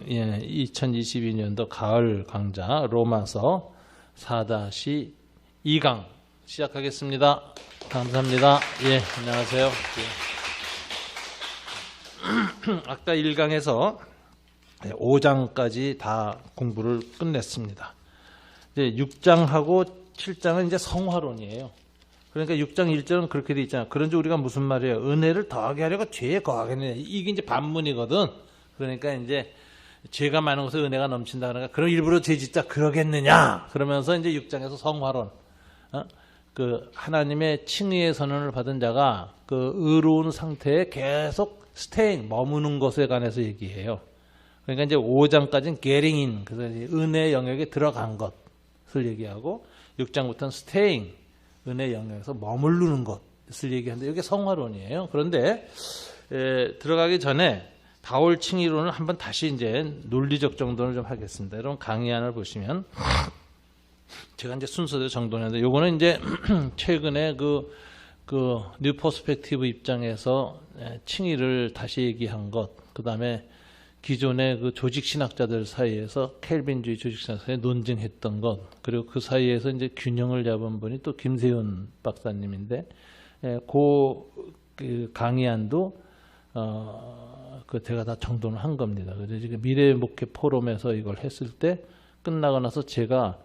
2022년도 가을 강좌 로마서 4-2강 시작하겠습니다. 감사합니다. 예, 안녕하세요. 예. 아까 1강에서 5장까지 다 공부를 끝냈습니다. 이제 6장하고 7장은 이제 성화론이에요. 그러니까 6장 1절은 그렇게 돼 있잖아요. 그런지 우리가 무슨 말이에요? 은혜를 더하게 하려고 죄에 거하겠느냐. 이게 이제 반문이거든. 그러니까 이제 죄가 많은 곳에 은혜가 넘친다. 그러니까 그럼 일부러 죄 짓자 그러겠느냐. 그러면서 이제 6장에서 성화론. 그 하나님의 칭의의 선언을 받은 자가 그 의로운 상태에 계속 스테잉, 머무는 것에 관해서 얘기해요. 그러니까 이제 5장까지는 getting in, 그래서 은혜 영역에 들어간 것을 얘기하고 6장부터는 staying, 은혜 영역에서 머무르는 것을 얘기하는데 이게 성화론이에요. 그런데 들어가기 전에 바울 칭의론을 한번 다시 이제 논리적 정돈을 좀 하겠습니다. 여러분 강의안을 보시면 제가 이제 순서대로 정돈했는데 요거는 이제 최근에 그 뉴 퍼스펙티브 입장에서 칭의를 다시 얘기한 것, 그 다음에 기존의 그 조직 신학자들 사이에서 켈빈주의 조직 신학 사이에 논증했던 것, 그리고 그 사이에서 이제 균형을 잡은 분이 또 김세윤 박사님인데, 그 강의안도 그 제가 다 정돈을 한 겁니다. 그래서 지금 미래 목회 포럼에서 이걸 했을 때 끝나고 나서 제가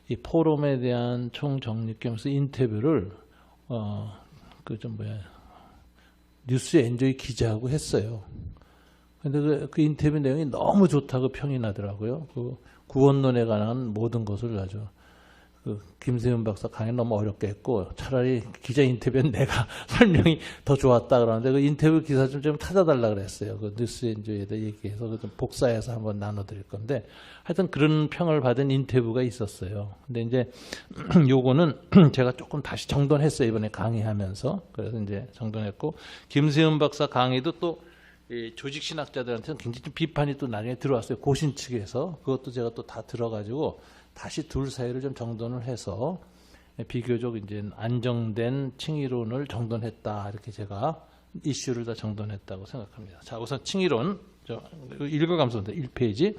이 포럼에 대한 총정리 겸해서 인터뷰를 뉴스 엔조이 기자하고 했어요. 근데 그 인터뷰 내용이 너무 좋다고 평이 나더라고요. 그 구원론에 관한 모든 것을 아주 그 김세윤 박사 강의 너무 어렵게 했고 차라리 기자 인터뷰는 내가 설명이 더 좋았다 그러는데 그 인터뷰 기사 좀 찾아달라 그랬어요. 그 뉴스 엔조이에다 얘기해서 좀 복사해서 한번 나눠드릴 건데 하여튼 그런 평을 받은 인터뷰가 있었어요. 근데 이제 요거는 제가 조금 다시 정돈했어요. 이번에 강의하면서. 그래서 이제 정돈했고 김세윤 박사 강의도 또 조직 신학자들한테는 굉장히 좀 비판이 또 나중에 들어왔어요. 고신 측에서. 그것도 제가 또 다 들어가지고 다시 둘 사이를 좀 정돈을 해서 비교적 이제 안정된 칭의론을 정돈했다. 이렇게 제가 이슈를 다 정돈했다고 생각합니다. 자, 우선 칭의론 읽어가면서 1페이지.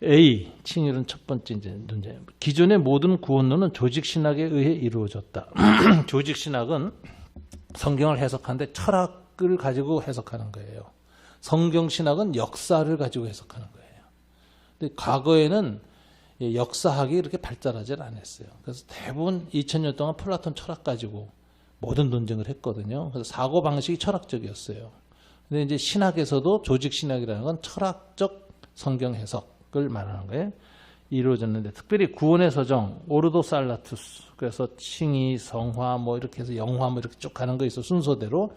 A. 칭의론 첫 번째 이제 문제. 기존의 모든 구원론은 조직 신학에 의해 이루어졌다. 조직 신학은 성경을 해석하는데 철학을 가지고 해석하는 거예요. 성경 신학은 역사를 가지고 해석하는 거예요. 근데 과거에는 역사학이 이렇게 발달하지 않았어요. 그래서 대부분 2000년 동안 플라톤 철학 가지고 모든 논쟁을 했거든요. 그래서 사고 방식이 철학적이었어요. 근데 이제 신학에서도 조직 신학이라는 건 철학적 성경 해석을 말하는 거예요. 이루어졌는데 특별히 구원의 서정, 오르도 살라투스, 그래서 칭의, 성화, 뭐 이렇게 해서 영화 뭐 이렇게 쭉 가는 거 있어 순서대로.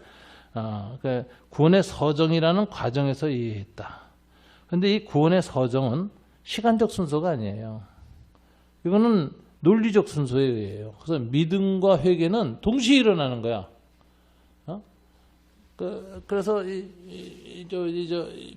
그러니까 구원의 서정이라는 과정에서 이해했다. 근데 이 구원의 서정은 시간적 순서가 아니에요. 이거는 논리적 순서에 의해요. 그래서 믿음과 회개는 동시에 일어나는 거야. 그래서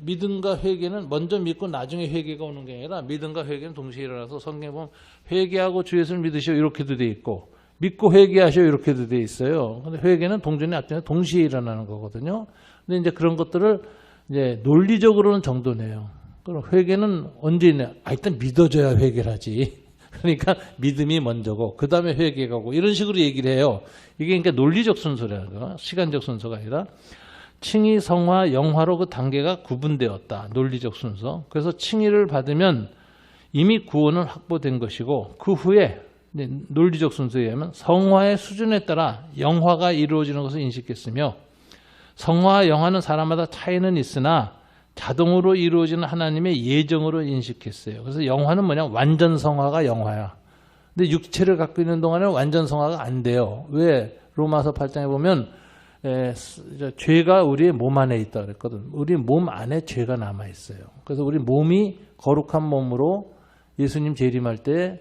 믿음과 회개는 먼저 믿고 나중에 회개가 오는 게 아니라 믿음과 회개는 동시에 일어나서 성경에 보면 회개하고 주 예수를 믿으시오 이렇게도 돼 있고 믿고 회개하시오 이렇게도 돼 있어요. 근데 회개는 동전이 앞전에 동시에 일어나는 거거든요. 근데 이제 그런 것들을 이제 논리적으로는 정돈해요. 그럼 회개는 언제 있냐? 일단 믿어줘야 회개를 하지. 그러니까 믿음이 먼저고 그 다음에 회개가 오고 이런 식으로 얘기를 해요. 이게 그러니까 논리적 순서라는 거, 시간적 순서가 아니라 칭의, 성화, 영화로 그 단계가 구분되었다. 논리적 순서. 그래서 칭의를 받으면 이미 구원은 확보된 것이고 그 후에 논리적 순서에 의하면 성화의 수준에 따라 영화가 이루어지는 것을 인식했으며 성화와 영화는 사람마다 차이는 있으나 자동으로 이루어지는 하나님의 예정으로 인식했어요. 그래서 영화는 뭐냐? 완전 성화가 영화야. 근데 육체를 갖고 있는 동안에는 완전 성화가 안 돼요. 왜? 로마서 8장에 보면 죄가 우리의 몸 안에 있다 그랬거든. 우리 몸 안에 죄가 남아 있어요. 그래서 우리 몸이 거룩한 몸으로 예수님 재림할 때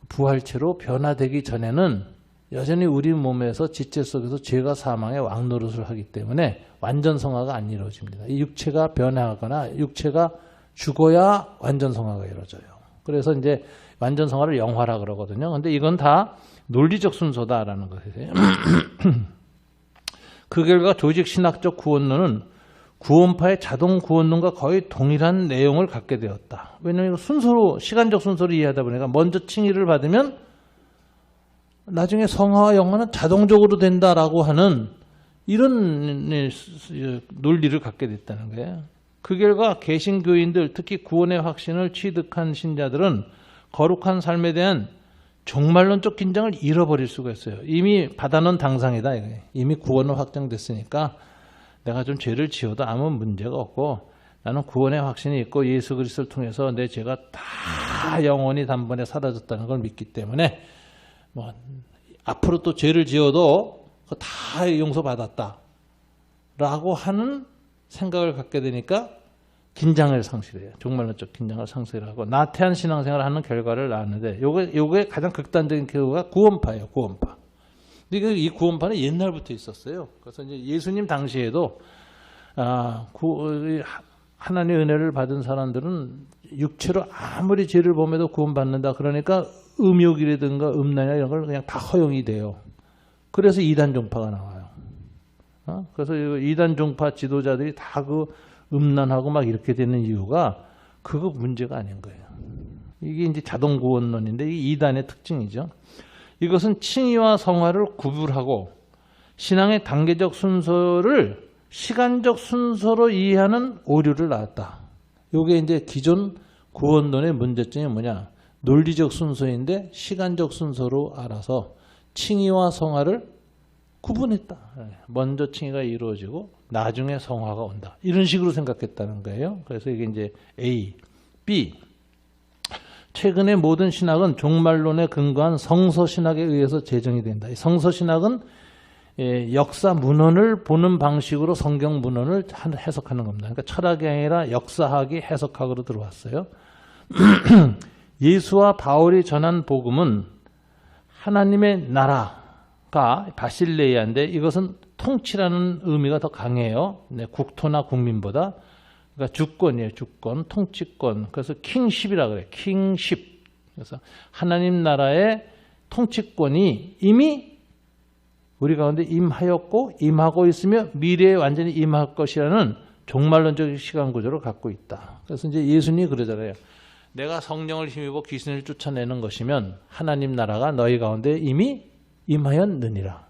부활체로 변화되기 전에는 여전히 우리 몸에서 지체 속에서 죄가 사망의 왕노릇을 하기 때문에 완전 성화가 안 이루어집니다. 이 육체가 변화하거나 육체가 죽어야 완전 성화가 이루어져요. 그래서 이제 완전 성화를 영화라 그러거든요. 근데 이건 다 논리적 순서다라는 것이에요. 그 결과 조직 신학적 구원론은 구원파의 자동 구원론과 거의 동일한 내용을 갖게 되었다. 왜냐하면 순서로, 시간적 순서로 이해하다 보니까 먼저 칭의를 받으면 나중에 성화와 영화는 자동적으로 된다라고 하는 이런 논리를 갖게 됐다는 거예요. 그 결과 개신교인들, 특히 구원의 확신을 취득한 신자들은 거룩한 삶에 대한 종말론적 긴장을 잃어버릴 수가 있어요. 이미 받아놓은 당상이다. 이미 구원은 확정됐으니까 내가 좀 죄를 지어도 아무 문제가 없고 나는 구원의 확신이 있고 예수 그리스도를 통해서 내 죄가 다 영원히 단번에 사라졌다는 걸 믿기 때문에 뭐 앞으로 또 죄를 지어도 다 용서받았다 라고 하는 생각을 갖게 되니까 긴장을 상실해요. 종말론적 긴장을 상실하고 나태한 신앙생활을 하는 결과를 낳았는데 요게 가장 극단적인 경우가 구원파예요. 구원파. 근데 이 구원파는 옛날부터 있었어요. 그래서 이제 예수님 당시에도 하나님의 은혜를 받은 사람들은 육체로 아무리 죄를 범해도 구원받는다. 그러니까 음욕이라든가 음란이나 이런 걸 그냥 다 허용이 돼요. 그래서 이단 종파가 나와요. 그래서 이단 종파 지도자들이 다 그 음란하고 막 이렇게 되는 이유가 그거 문제가 아닌 거예요. 이게 이제 자동 구원론인데 이게 이단의 특징이죠. 이것은 칭의와 성화를 구분하고 신앙의 단계적 순서를 시간적 순서로 이해하는 오류를 낳았다. 이게 이제 기존 구원론의 문제점이 뭐냐? 논리적 순서인데 시간적 순서로 알아서 칭의와 성화를 구분했다. 먼저 칭의가 이루어지고 나중에 성화가 온다. 이런 식으로 생각했다는 거예요. 그래서 이게 이제 A, B. 최근의 모든 신학은 종말론에 근거한 성서신학에 의해서 제정이 된다. 이 성서신학은 역사 문헌을 보는 방식으로 성경 문헌을 해석하는 겁니다. 그러니까 철학이 아니라 역사학이 해석학으로 들어왔어요. 예수와 바울이 전한 복음은 하나님의 나라가 바실레이아인데 이것은 통치라는 의미가 더 강해요. 네, 국토나 국민보다. 그러니까 주권이에요. 주권, 통치권. 그래서 킹십이라고 그래요. 킹십. 그래서 하나님 나라의 통치권이 이미 우리 가운데 임하였고 임하고 있으며 미래에 완전히 임할 것이라는 종말론적 시간 구조를 갖고 있다. 그래서 이제 예수님이 그러잖아요. 내가 성령을 힘입어 귀신을 쫓아내는 것이면 하나님 나라가 너희 가운데 이미 임하였느니라.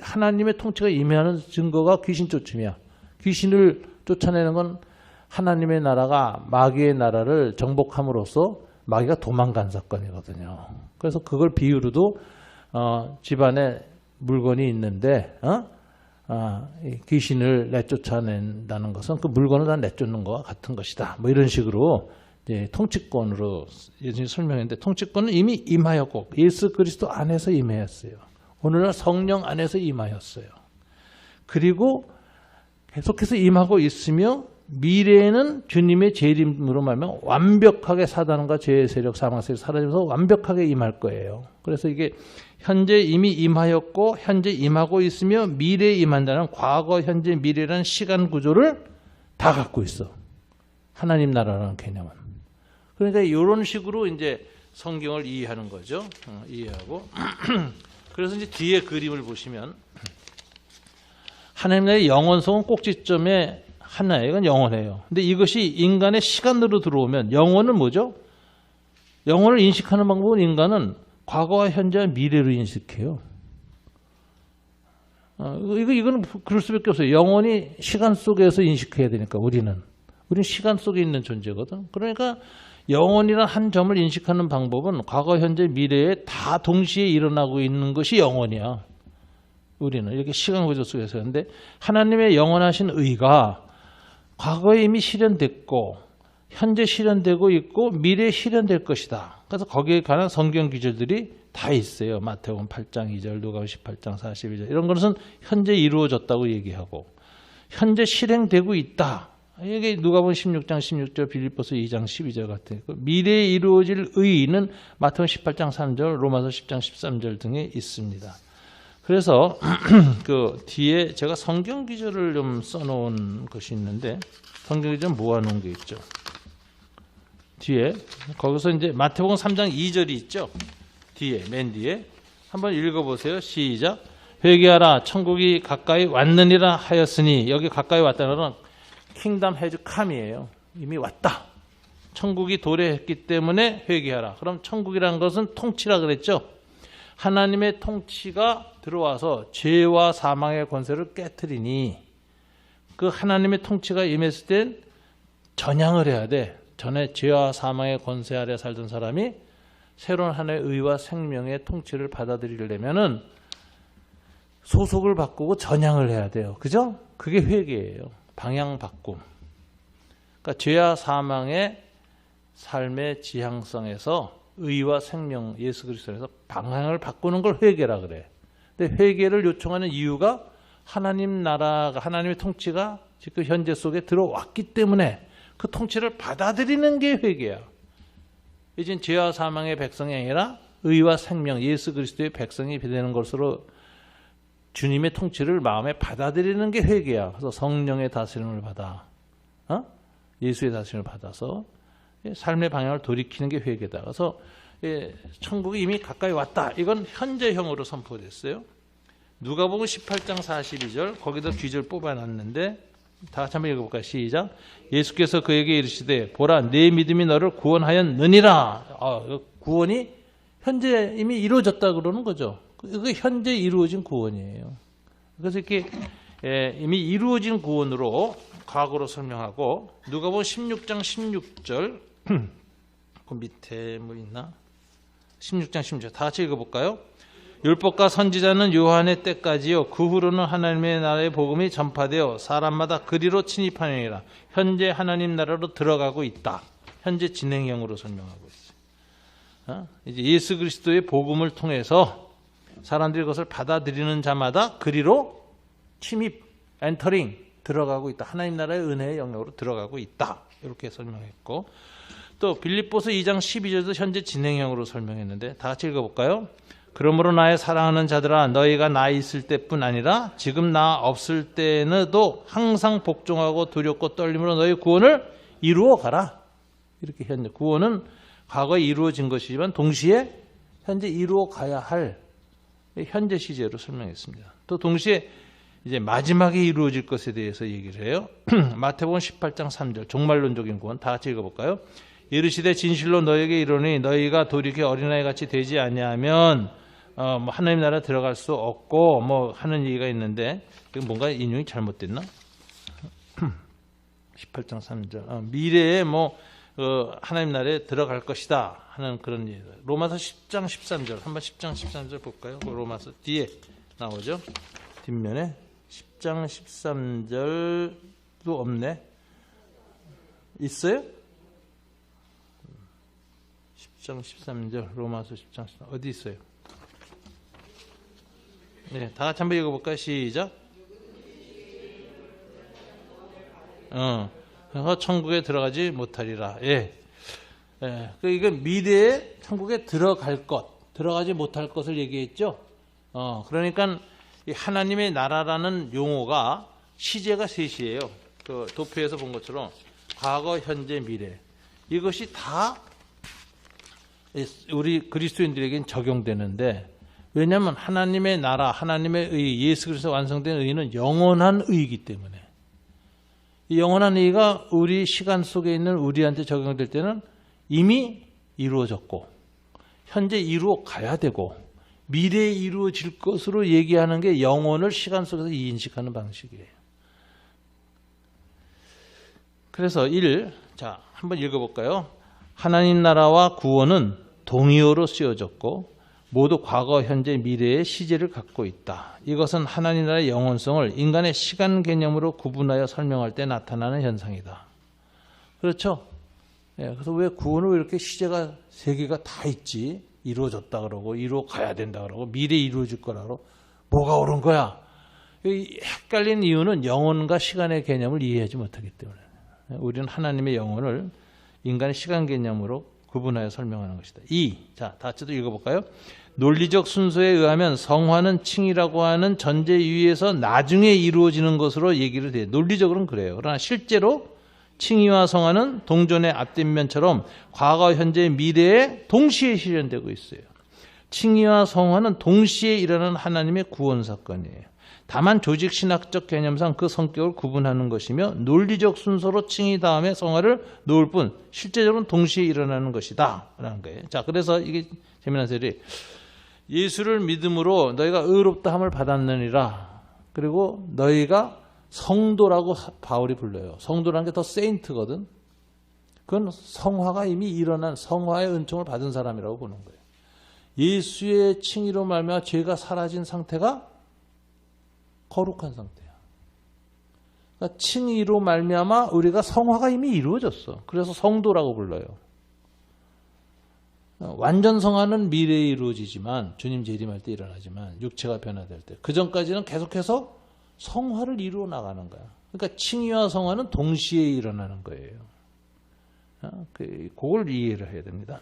하나님의 통치가 임하는 증거가 귀신 쫓음이야. 귀신을 쫓아내는 건 하나님의 나라가 마귀의 나라를 정복함으로써 마귀가 도망간 사건이거든요. 그래서 그걸 비유로도 집안에 물건이 있는데 귀신을 내쫓아낸다는 것은 그 물건을 다 내쫓는 것과 같은 것이다. 뭐 이런 식으로 이제 통치권으로 예수님이 설명했는데 통치권은 이미 임하였고 예수 그리스도 안에서 임하였어요. 오늘날 성령 안에서 임하였어요. 그리고 계속해서 임하고 있으며 미래에는 주님의 재림으로 말하면 완벽하게 사단과 죄의 세력, 사망 세력 사라지면서 완벽하게 임할 거예요. 그래서 이게 현재 이미 임하였고 현재 임하고 있으며 미래에 임한다는 과거, 현재, 미래라는 시간 구조를 다 갖고 있어. 하나님 나라라는 개념은. 그러니까 이런 식으로 이제 성경을 이해하는 거죠. 이해하고. 그래서 이제 뒤에 그림을 보시면 하나님 나라의 영원성은 꼭지점에 하나예요. 이건 영원해요. 근데 이것이 인간의 시간으로 들어오면 영원은 뭐죠? 영원을 인식하는 방법은 인간은 과거와 현재와 미래로 인식해요. 이거는 그럴 수밖에 없어요. 영원히 시간 속에서 인식해야 되니까 우리는 시간 속에 있는 존재거든. 그러니까 영원이라는 한 점을 인식하는 방법은 과거, 현재, 미래에 다 동시에 일어나고 있는 것이 영원이야. 우리는 이렇게 시간 구조 속에서. 그런데 하나님의 영원하신 의가 과거에 이미 실현됐고 현재 실현되고 있고 미래에 실현될 것이다. 그래서 거기에 관한 성경 기절들이 다 있어요. 마태복음 8장 2절, 누가복음 18장 42절 이런 것은 현재 이루어졌다고 얘기하고 현재 실행되고 있다. 이게 누가복음 16장 16절, 빌립보서 2장 12절 같은 거. 미래에 이루어질 의의는 마태복음 18장 3절, 로마서 10장 13절 등에 있습니다. 그래서 그 뒤에 제가 성경 기절을 좀 써놓은 것이 있는데 성경 기절 모아놓은 게 있죠. 뒤에 거기서 이제 마태복음 3장 2절이 있죠. 뒤에 맨 뒤에 한번 읽어보세요. 시작. 회개하라 천국이 가까이 왔느니라 하였으니, 여기 가까이 왔다는 건 킹덤 해즈 캄이에요. 이미 왔다. 천국이 도래했기 때문에 회개하라. 그럼 천국이라는 것은 통치라 그랬죠. 하나님의 통치가 들어와서 죄와 사망의 권세를 깨트리니, 그 하나님의 통치가 임했을 땐 전향을 해야 돼. 전에 죄와 사망의 권세 아래 살던 사람이 새로운 하나의 의와 생명의 통치를 받아들이려면은 소속을 바꾸고 전향을 해야 돼요. 그죠? 그게 회개예요. 방향 바꿈. 그러니까 죄와 사망의 삶의 지향성에서 의와 생명 예수 그리스도에서 방향을 바꾸는 걸 회개라 그래. 근데 회개를 요청하는 이유가 하나님 나라가, 하나님의 통치가 지금 현재 속에 들어왔기 때문에 그 통치를 받아들이는 게 회개야. 이젠 죄와 사망의 백성이 아니라 의와 생명 예수 그리스도의 백성이 되는 것으로 주님의 통치를 마음에 받아들이는 게 회개야. 그래서 성령의 다스림을 받아, 예수의 다스림을 받아서 삶의 방향을 돌이키는 게 회개다. 그래서 천국이 이미 가까이 왔다. 이건 현재형으로 선포됐어요. 누가복음 18장 42절, 거기다 뒤절 뽑아놨는데 다 같이 한번 읽어볼까요? 시작. 예수께서 그에게 이르시되 보라 내 믿음이 너를 구원하였느니라. 구원이 현재 이미 이루어졌다 그러는 거죠. 그게 현재 이루어진 구원이에요. 그래서 이렇게 이미 이루어진 구원으로 과거로 설명하고, 누가복음 16장 16절 그 밑에 뭐 있나? 16장 16절 다 같이 읽어볼까요? 율법과 선지자는 요한의 때까지요 그 후로는 하나님의 나라의 복음이 전파되어 사람마다 그리로 침입하느니라. 현재 하나님 나라로 들어가고 있다. 현재 진행형으로 설명하고 있어요. 이제 예수 그리스도의 복음을 통해서 사람들이 그것을 받아들이는 자마다 그리로 침입, 엔터링, 들어가고 있다. 하나님 나라의 은혜의 영역으로 들어가고 있다. 이렇게 설명했고, 또 빌립보서 2장 12절도 현재 진행형으로 설명했는데 다 같이 읽어볼까요? 그러므로 나의 사랑하는 자들아 너희가 나 있을 때뿐 아니라 지금 나 없을 때는도 항상 복종하고 두렵고 떨림으로 너희 구원을 이루어 가라. 이렇게 현재 구원은 과거에 이루어진 것이지만 동시에 현재 이루어 가야 할 현재 시제로 설명했습니다. 또 동시에 이제 마지막에 이루어질 것에 대해서 얘기를 해요. 마태복음 18장 3절 종말론적인 구원 다 같이 읽어볼까요? 이르시되 진실로 너에게 이르노니 너희가 돌이켜 어린아이 같이 되지 아니하면 하나님 나라 들어갈 수 없고 뭐 하는 얘기가 있는데, 뭔가 인용이 잘못됐나? 18장 3절 미래에 뭐 하나님 나라에 들어갈 것이다 하는 그런 얘기. 로마서 10장 13절 한번 10장 13절 볼까요? 로마서 뒤에 나오죠. 뒷면에 10장 13절도 없네. 있어요? 10장 13절 로마서 10장 13절 어디 있어요? 네, 다 같이 한번 읽어볼까요? 시작. 천국에 들어가지 못하리라. 이건 미래에 천국에 들어갈 것, 들어가지 못할 것을 얘기했죠. 그러니까 이 하나님의 나라라는 용어가 시제가 셋이에요. 그 도표에서 본 것처럼 과거, 현재, 미래. 이것이 다 우리 그리스도인들에게는 적용되는데, 왜냐하면 하나님의 나라, 하나님의 의, 예수 그리스도 완성된 의는 영원한 의이기 때문에, 이 영원한 의가 우리 시간 속에 있는 우리한테 적용될 때는 이미 이루어졌고 현재 이루어 가야 되고 미래에 이루어질 것으로 얘기하는 게 영혼을 시간 속에서 인식하는 방식이에요. 그래서 자, 한번 읽어볼까요? 하나님 나라와 구원은 동의어로 쓰여졌고 모두 과거, 현재, 미래의 시제를 갖고 있다. 이것은 하나님 나라의 영원성을 인간의 시간 개념으로 구분하여 설명할 때 나타나는 현상이다. 그렇죠? 그래서 왜 구원은 왜 이렇게 시제가 세 개가 다 있지? 이루어졌다 그러고 이루어 가야 된다 그러고 미래에 이루어질 거라고, 뭐가 옳은 거야? 헷갈린 이유는 영혼과 시간의 개념을 이해하지 못하기 때문에. 우리는 하나님의 영혼을 인간의 시간 개념으로 구분하여 설명하는 것이다. 자, 다 같이 읽어볼까요? 논리적 순서에 의하면 성화는 칭이라고 하는 전제 위에서 나중에 이루어지는 것으로 얘기를 해요. 논리적으로는 그래요. 그러나 실제로 칭의와 성화는 동전의 앞뒷면처럼 과거, 현재, 미래에 동시에 실현되고 있어요. 칭의와 성화는 동시에 일어나는 하나님의 구원 사건이에요. 다만 조직신학적 개념상 그 성격을 구분하는 것이며 논리적 순서로 칭의 다음에 성화를 놓을 뿐 실제적으로는 동시에 일어나는 것이다 라는 거예요. 자, 그래서 이게 재미난 소리. 예수를 믿음으로 너희가 의롭다함을 받았느니라. 그리고 너희가 성도라고 바울이 불러요. 성도라는 게 더 세인트거든. 그건 성화가 이미 일어난 성화의 은총을 받은 사람이라고 보는 거예요. 예수의 칭의로 말미암아 죄가 사라진 상태가 거룩한 상태야. 그러니까 칭의로 말미암아 우리가 성화가 이미 이루어졌어. 그래서 성도라고 불러요. 완전 성화는 미래에 이루어지지만 주님 재림할 때 일어나지만 육체가 변화될 때 그 전까지는 계속해서 성화를 이루어 나가는 거야. 그러니까 칭의와 성화는 동시에 일어나는 거예요. 그걸 이해를 해야 됩니다.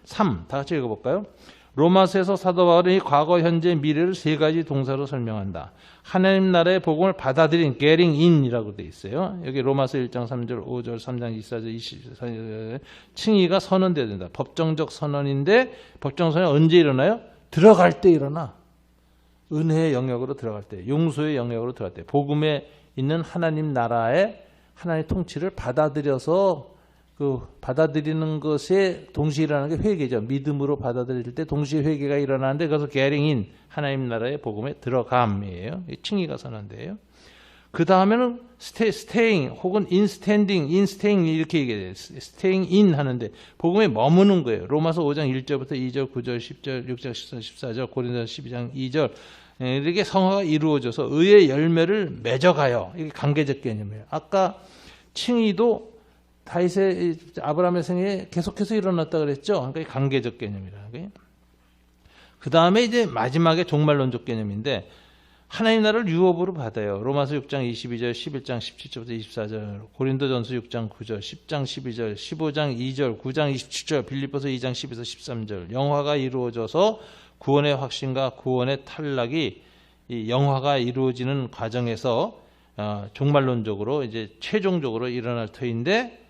3. 다 같이 읽어볼까요? 로마서에서 사도 바울이 과거, 현재, 미래를 세 가지 동사로 설명한다. 하나님 나라의 복음을 받아들인 getting in이라고 돼 있어요. 여기 로마서 1장 3절, 5절, 3장 24절, 24절 칭의가 선언돼야 된다. 법정적 선언인데 법정 선언이 언제 일어나요? 들어갈 때 일어나. 은혜의 영역으로 들어갈 때, 용서의 영역으로 들어갈 때, 복음에 있는 하나님 나라의 하나님의 통치를 받아들여서 받아들이는 것에 동시에 일어나는 게 회개죠. 믿음으로 받아들일 때 동시에 회개가 일어나는데 그래서 getting in, 하나님 나라의 복음에 들어감이에요. 칭의가 선언돼요. 그 다음에는 staying 혹은 in staying 이렇게 얘기해요. staying in 하는데 복음에 머무는 거예요. 로마서 5장 1절부터 2절, 9절, 10절, 6절, 13절, 14절, 고린도서 12장 2절 이렇게 성화가 이루어져서 의의 열매를 맺어가요. 이게 관계적 개념이에요. 아까 칭의도 다윗의 아브라함의 생에 계속해서 일어났다 그랬죠. 그러니까 관계적 개념이라. 그 다음에 이제 마지막에 종말론적 개념인데 하나님 나라를 유업으로 받아요. 로마서 6장 22절, 11장 17절부터 24절, 고린도전서 6장 9절, 10장 12절, 15장 2절, 9장 27절, 빌립보서 2장 10에서 13절. 영화가 이루어져서 구원의 확신과 구원의 탈락이 이 영화가 이루어지는 과정에서 종말론적으로 이제 최종적으로 일어날 터인데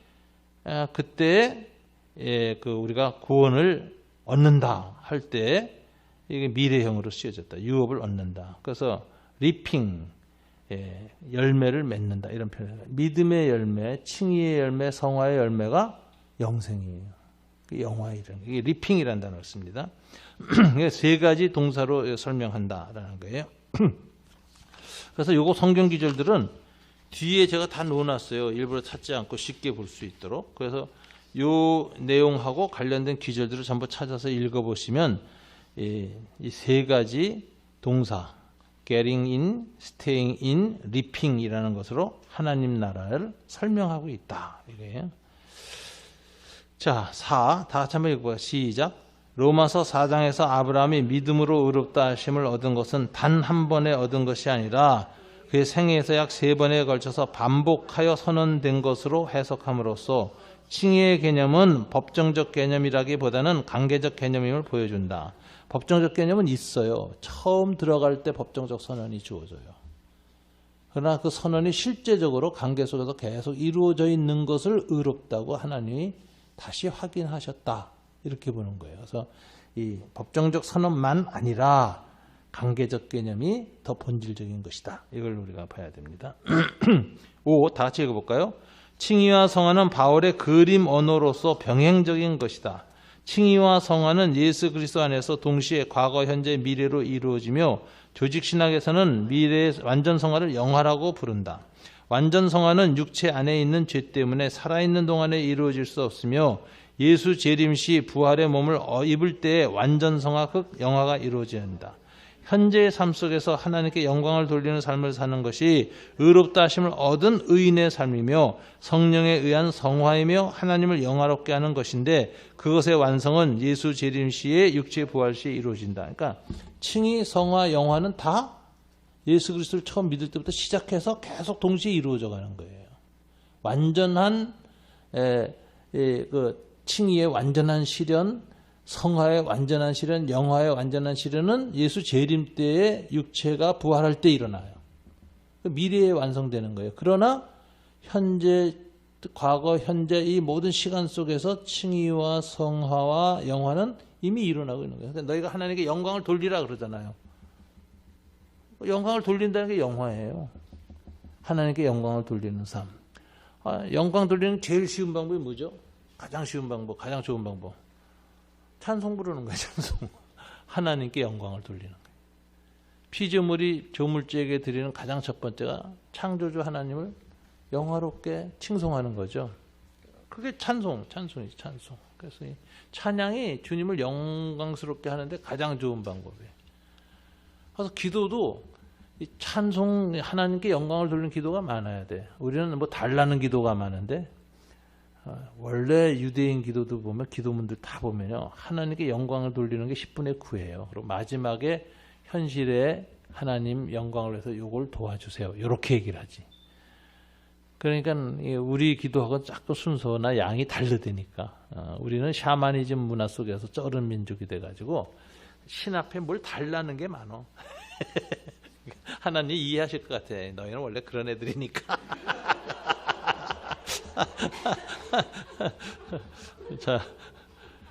그때 우리가 구원을 얻는다 할 때 이게 미래형으로 쓰여졌다. 유업을 얻는다. 그래서 리핑, 열매를 맺는다 이런 표현이에요. 믿음의 열매, 칭의의 열매, 성화의 열매가 영생이에요. 영화이라는 이게 리핑이라는 단어를 씁니다. 세 가지 동사로 설명한다라는 거예요. 그래서 요거 성경 기절들은 뒤에 제가 다 놓아놨어요. 일부러 찾지 않고 쉽게 볼 수 있도록. 그래서 요 내용하고 관련된 기절들을 전부 찾아서 읽어보시면 이 세 가지 동사 getting in, staying in, reaping이라는 것으로 하나님 나라를 설명하고 있다. 이거예요. 자, 4. 다 같이 한번 읽어봐요. 시작. 로마서 4장에서 아브라함이 믿음으로 의롭다 하심을 얻은 것은 단 한 번에 얻은 것이 아니라 그의 생애에서 약 3번에 걸쳐서 반복하여 선언된 것으로 해석함으로써 칭의의 개념은 법정적 개념이라기보다는 관계적 개념임을 보여준다. 법정적 개념은 있어요. 처음 들어갈 때 법정적 선언이 주어져요. 그러나 그 선언이 실제적으로 관계 속에서 계속 이루어져 있는 것을 의롭다고 하나님이 다시 확인하셨다. 이렇게 보는 거예요. 그래서 이 법정적 선언만 아니라 관계적 개념이 더 본질적인 것이다. 이걸 우리가 봐야 됩니다. 5. 다 같이 읽어볼까요? 칭의와 성화는 바울의 그림 언어로서 병행적인 것이다. 칭의와 성화는 예수 그리스도 안에서 동시에 과거, 현재, 미래로 이루어지며 조직신학에서는 미래의 완전 성화를 영화라고 부른다. 완전 성화는 육체 안에 있는 죄 때문에 살아있는 동안에 이루어질 수 없으며 예수 재림 시 부활의 몸을 입을 때에 완전 성화, 즉 영화가 이루어진다. 현재의 삶 속에서 하나님께 영광을 돌리는 삶을 사는 것이 의롭다 하심을 얻은 의인의 삶이며 성령에 의한 성화이며 하나님을 영화롭게 하는 것인데 그것의 완성은 예수 재림 시에 육체 부활 시에 이루어진다. 그러니까 칭의, 성화, 영화는 다 예수 그리스도를 처음 믿을 때부터 시작해서 계속 동시에 이루어져 가는 거예요. 완전한 그 칭의의 완전한 실현, 성화의 완전한 실현, 영화의 완전한 실현은 예수 재림 때에 육체가 부활할 때 일어나요. 미래에 완성되는 거예요. 그러나 현재 과거, 현재 이 모든 시간 속에서 칭의와 성화와 영화는 이미 일어나고 있는 거예요. 그러니까 너희가 하나님께 영광을 돌리라 그러잖아요. 영광을 돌린다는 게 영화예요. 하나님께 영광을 돌리는 삶. 영광 돌리는 제일 쉬운 방법이 뭐죠? 가장 쉬운 방법, 가장 좋은 방법. 찬송 부르는 거예요. 찬송. 하나님께 영광을 돌리는 거예요. 피조물이 조물주에게 드리는 가장 첫 번째가 창조주 하나님을 영화롭게 칭송하는 거죠. 그게 찬송이지, 찬송. 그래서 이 찬양이 주님을 영광스럽게 하는데 가장 좋은 방법이에요. 그래서 기도도 이 찬송, 하나님께 영광을 돌리는 기도가 많아야 돼. 우리는 뭐 달라는 기도가 많은데, 원래 유대인 기도도 보면, 기도문들 다 보면요, 하나님께 영광을 돌리는 게 10분의 9예요. 그리고 마지막에 현실에 하나님 영광을 위해서 요걸 도와주세요. 이렇게 얘기를 하지. 그러니까 우리 기도하고는 자꾸 순서나 양이 다르다니까. 우리는 샤머니즘 문화 속에서 쩔은 민족이 돼가지고 신 앞에 뭘 달라는 게 많어. 하나님 이해하실 것 같아. 너희는 원래 그런 애들이니까. 자,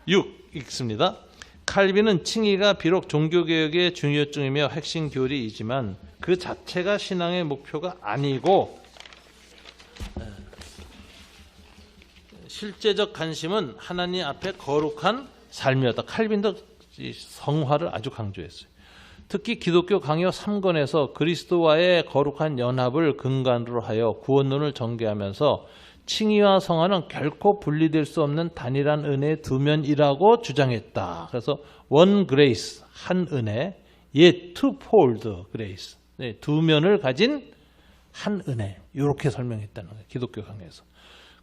6 읽습니다. 칼빈은 칭의가 비록 종교개혁의 중요증이며 핵심 교리이지만 그 자체가 신앙의 목표가 아니고 실제적 관심은 하나님 앞에 거룩한 삶이었다. 칼빈도 성화를 아주 강조했어요. 특히 기독교 강요 3권에서 그리스도와의 거룩한 연합을 근간으로 하여 구원론을 전개하면서 칭의와 성화는 결코 분리될 수 없는 단일한 은혜의 두 면이라고 주장했다. 그래서 one grace, 한 은혜, yet twofold grace, 두 면을 가진 한 은혜, 이렇게 설명했다는 거예요. 기독교 강요에서.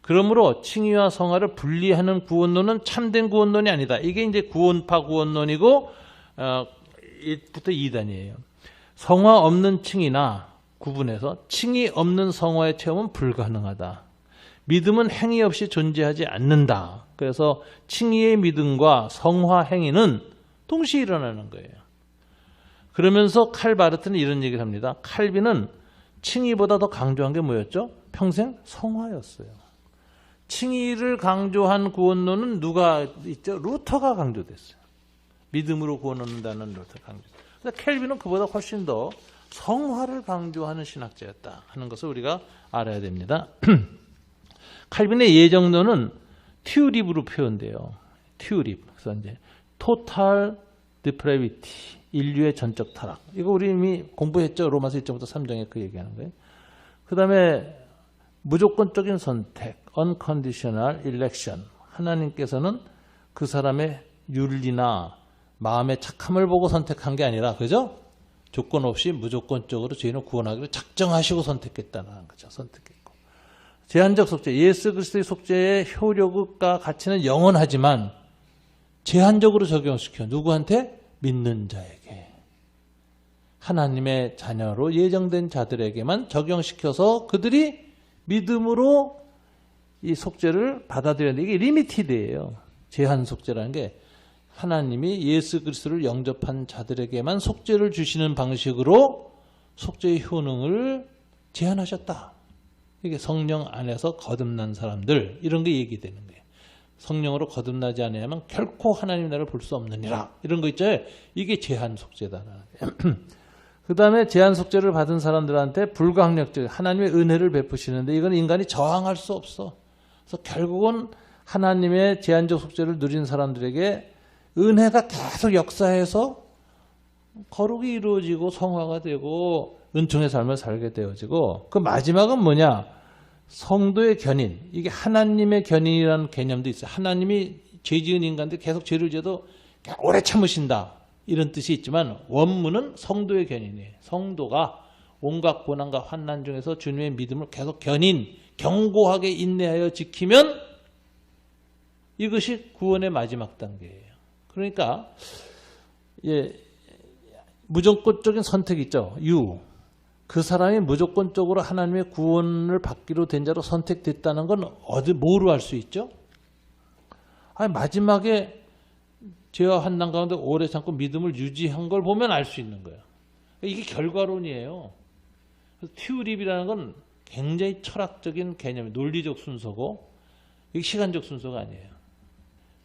그러므로 칭의와 성화를 분리하는 구원론은 참된 구원론이 아니다. 이게 이제 구원파 구원론이고 1부터 2단이에요. 성화 없는 칭의나 구분해서 칭의 없는 성화의 체험은 불가능하다. 믿음은 행위 없이 존재하지 않는다. 그래서 칭의의 믿음과 성화 행위는 동시에 일어나는 거예요. 그러면서 칼바르트는 이런 얘기를 합니다. 칼빈은 칭의보다 더 강조한 게 뭐였죠? 평생 성화였어요. 칭의를 강조한 구원론은 누가 있죠? 루터가 강조됐어요. 믿음으로 구원 얻는다는 루터 강조. 근데 켈빈은 그보다 훨씬 더 성화를 강조하는 신학자였다 하는 것을 우리가 알아야 됩니다. 칼빈의 예정론은 튜립으로 표현돼요. 튜립. 그래서 이제 total depravity, 인류의 전적 타락. 이거 우리 이미 공부했죠. 로마서 1장부터 3장에 그 얘기하는 거예요. 그 다음에 무조건적인 선택, unconditional election. 하나님께서는 그 사람의 윤리나 마음의 착함을 보고 선택한 게 아니라, 그죠? 조건 없이 무조건적으로 죄인을 구원하기로 작정하시고 선택했다는 거죠. 선택했고. 제한적 속죄, 예수 그리스도의 속죄의 효력과 가치는 영원하지만 제한적으로 적용시켜. 누구한테? 믿는 자에게. 하나님의 자녀로 예정된 자들에게만 적용시켜서 그들이 믿음으로 이 속죄를 받아들여야 돼. 이게 리미티드예요. 제한 속죄라는 게 하나님이 예수 그리스도를 영접한 자들에게만 속죄를 주시는 방식으로 속죄의 효능을 제한하셨다. 이게 성령 안에서 거듭난 사람들, 이런 게 얘기되는 거예요. 성령으로 거듭나지 않으면 결코 하나님 나라를 볼 수 없느니라. 이런 거 있죠. 이게 제한 속죄다라는 거예요. 그 다음에 제한 속죄를 받은 사람들한테 불가항력적 하나님의 은혜를 베푸시는데 이건 인간이 저항할 수 없어. 그래서 결국은 하나님의 제한적 속죄를 누린 사람들에게 은혜가 계속 역사해서 거룩이 이루어지고 성화가 되고 은총의 삶을 살게 되어지고, 그 마지막은 뭐냐? 성도의 견인. 이게 하나님의 견인이라는 개념도 있어요. 하나님이 죄 지은 인간들 계속 죄를 지어도 오래 참으신다. 이런 뜻이 있지만 원문은 성도의 견인이에요. 성도가 온갖 고난과 환난 중에서 주님의 믿음을 계속 견고하게 인내하여 지키면 이것이 구원의 마지막 단계예요. 그러니까 무조건적인 선택이 있죠. 그 사람이 무조건적으로 하나님의 구원을 받기로 된 자로 선택됐다는 건 뭐로 알 수 있죠? 아니, 마지막에 죄와 환난 가운데 오래 참고 믿음을 유지한 걸 보면 알 수 있는 거예요. 이게 결과론이에요. 튜립이라는 건 굉장히 철학적인 개념, 논리적 순서고 이게 시간적 순서가 아니에요.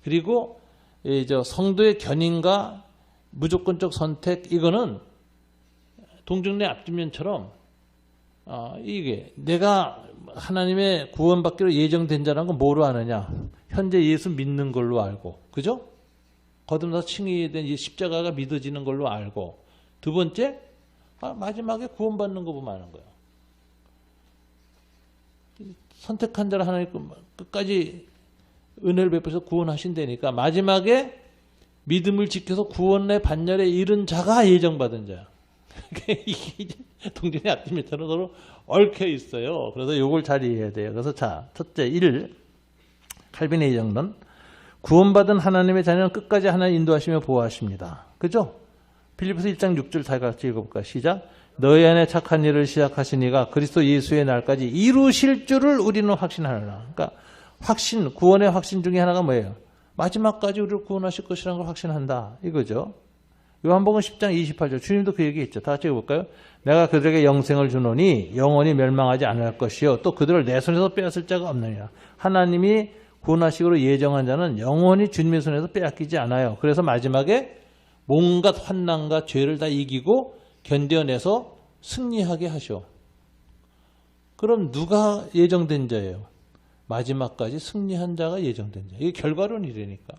그리고 성도의 견인과 무조건적 선택, 이거는 동정례 앞뒷면처럼 이게 내가 하나님의 구원받기로 예정된 자라는 건 뭐로 아느냐? 현재 예수 믿는 걸로 알고, 그죠? 거듭나서 칭의된 이 십자가가 믿어지는 걸로 알고, 두 번째, 마지막에 구원받는 거 보면 아는 거예요. 선택한 자를 하나님 끝까지 은혜를 베푸셔서 구원하신다니까 마지막에 믿음을 지켜서 구원의 반열에 이른 자가 예정받은 자야. 이게 동전의 앞뒤면처럼 서로 얽혀 있어요. 그래서 이걸 잘 이해해야 돼요. 그래서 자, 첫째 1. 칼빈의 예정론. 구원받은 하나님의 자녀는 끝까지 하나님 인도하시며 보호하십니다. 그죠? 빌립보서 1장 6절 다 같이 읽어볼까? 시작. 너희 안에 착한 일을 시작하신 이가 그리스도 예수의 날까지 이루실 줄을 우리는 확신하노라. 그러니까 확신, 구원의 확신 중에 하나가 뭐예요? 마지막까지 우리를 구원하실 것이라는 걸 확신한다. 이거죠. 요한복음 10장 28절 주님도 그 얘기했죠. 다 같이 읽어볼까요? 내가 그들에게 영생을 주노니 영원히 멸망하지 않을 것이요 또 그들을 내 손에서 빼앗을 자가 없느니라. 하나님이 구원하시기로 예정한 자는 영원히 주님의 손에서 빼앗기지 않아요. 그래서 마지막에 온갖 환난과 죄를 다 이기고 견뎌내서 승리하게 하셔. 그럼 누가 예정된 자예요? 마지막까지 승리한 자가 예정된 자. 이게 결과론이라니까.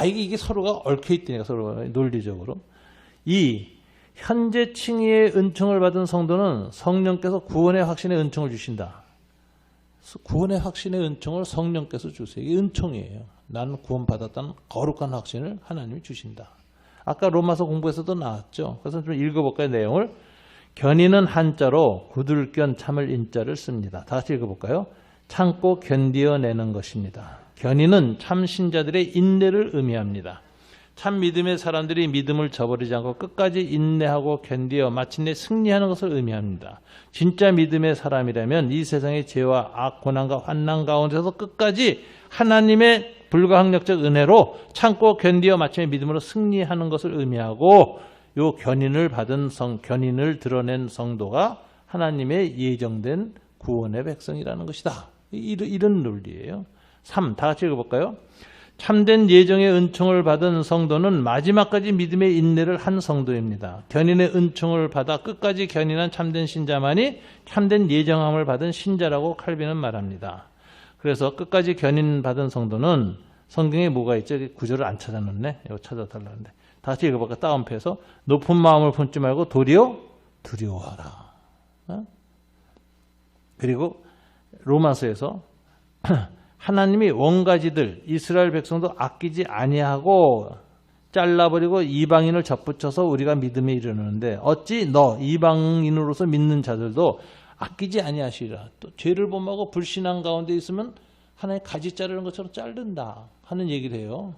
이게 서로가 얽혀 있다니까, 서로가 논리적으로. 2. 현재 칭의의 은총을 받은 성도는 성령께서 구원의 확신의 은총을 주신다. 구원의 확신의 은총을 성령께서 주세요. 이게 은총이에요. 나는 구원받았다는 거룩한 확신을 하나님이 주신다. 아까 로마서 공부에서도 나왔죠. 그래서 좀 읽어볼까요, 내용을? 견인은 한자로 구들견 참을 인자를 씁니다. 다 같이 읽어볼까요? 참고 견디어내는 것입니다. 견인은 참 신자들의 인내를 의미합니다. 참 믿음의 사람들이 믿음을 저버리지 않고 끝까지 인내하고 견디어 마침내 승리하는 것을 의미합니다. 진짜 믿음의 사람이라면 이 세상의 죄와 악, 고난과 환난 가운데서 끝까지 하나님의 불가항력적 은혜로 참고 견디어 마침내 믿음으로 승리하는 것을 의미하고, 요 견인을 받은 견인을 드러낸 성도가 하나님의 예정된 구원의 백성이라는 것이다. 이런 논리예요. 3. 다 같이 읽어볼까요? 참된 예정의 은총을 받은 성도는 마지막까지 믿음의 인내를 한 성도입니다. 견인의 은총을 받아 끝까지 견인한 참된 신자만이 참된 예정함을 받은 신자라고 칼빈은 말합니다. 그래서 끝까지 견인받은 성도는 성경에 뭐가 있죠? 구절을 안 찾아놨네. 이거 찾아달라는데. 다 같이 읽어볼까? 다운표에서 높은 마음을 품지 말고 도리어 두려워하라. 그리고 로마서에서 하나님이 원가지들 이스라엘 백성도 아끼지 아니하고 잘라버리고 이방인을 접붙여서 우리가 믿음에 이르는데 어찌 너 이방인으로서 믿는 자들도 아끼지 아니하시리라. 또 죄를 범하고 불신앙 가운데 있으면 하나님 가지 자르는 것처럼 자른다 하는 얘기를 해요.